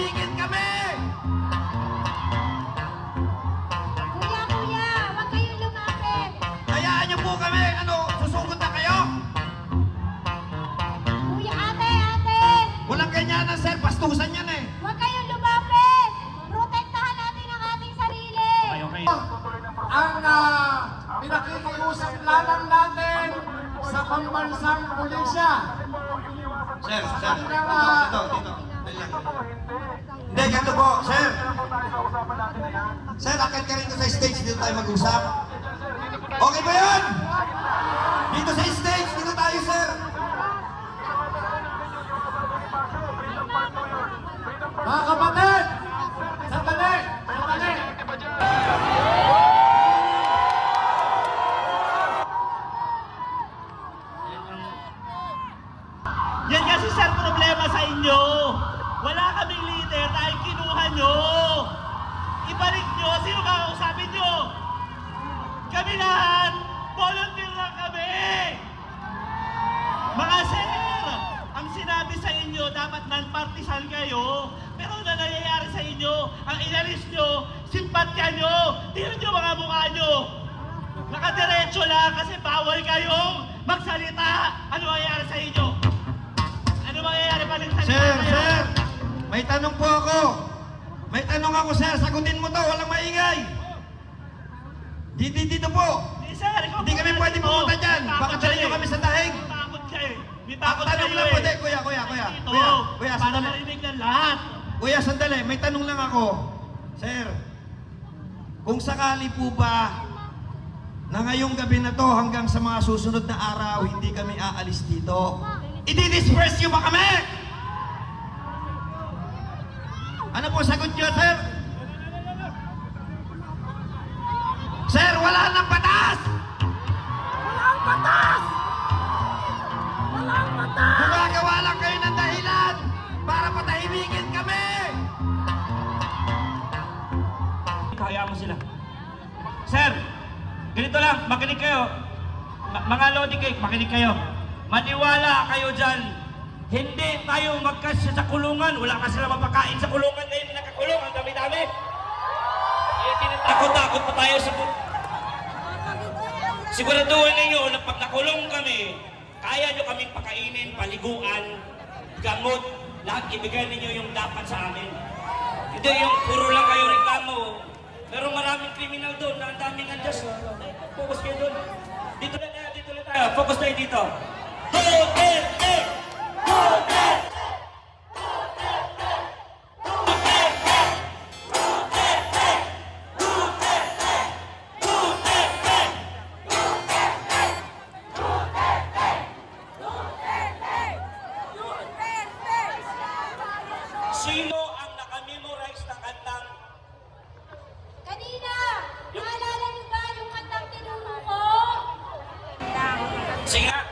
patahimigin kami! Kuya, huwag kayong lumapit. Hayaan niyo po kami, susugod na kayo? Kuya, ate! Walang ganyanan, sir. Pastusan yan eh. Huwag kayong lumapit. Protektahan natin ang ating sarili. Okay. Ang pinakikiusap lamang natin sa pambansang pulisya. Sir. Dito. Hindi, ganito po, sir. Sir, akit ka rin sa stage. Dito tayo mag-usap. Okay ba yun? Dito sa stage. Dito tayo, sir. Mga kapatid! Sandali! Yan kasi sir problema sa inyo. Wala kaming leader dahil kinuha nyo. Ibalik nyo. Sino kakausapin nyo? Kami lahat. Volunteer lang kami. Mga sir, ang sinabi sa inyo dapat non-partisan kayo. Pero na nangyayari sa inyo, ang inalis nyo, simpatya nyo. Tingnan nyo mga mukha nyo. Nakadiretso lang kasi bawal kayong magsalita. Ano mangyayari sa inyo? Ano mangyayari pa nagsalita kayo? Sir. May tanong po ako. May tanong ako, sir. Sagutin mo to. Walang maingay. Dito po. Sir, Hindi kami pwede pumunta dyan. Baka dali nyo kami sa dahig. Takot kayo. May Ako takot tanong kayo lang po. eh. Kuya, Para sandali. marinig ng lahat. Kuya, sandali. May tanong lang ako. Sir, kung sakali po ba na ngayong gabi na to hanggang sa mga susunod na araw, hindi kami aalis dito, i-disperse nyo ba kami? Ano po sagot nyo, sir? Sir, wala nang batas! Gumagawa lang kayo ng dahilan para patahimigin kami! Kaya mo sila. Sir, ganito lang, makinig kayo. Mga Lodi Cake, makinig kayo. Maniwala kayo dyan. Hindi tayo magkasya sa kulungan. Wala ka sila mapakain sa kulungan. Ngayon na nakakulong, ang dami-dami. Takot-takot pa tayo sa... Siguraduhan ninyo na pag nakulong kami, kaya nyo kaming pakainin, paliguan, gamot, lahat ibigay ninyo yung dapat sa amin. Hindi yung puro lang kayo reklamo. Pero maraming kriminal doon na ang daming unjust. Focus kayo doon. Dito na tayo. Focus tayo dito. Duterte! Duterte! Sino ang nakamemorize na kantang? Kanina, naalala niyo ba yung kantang tinuro ko? Sige nga.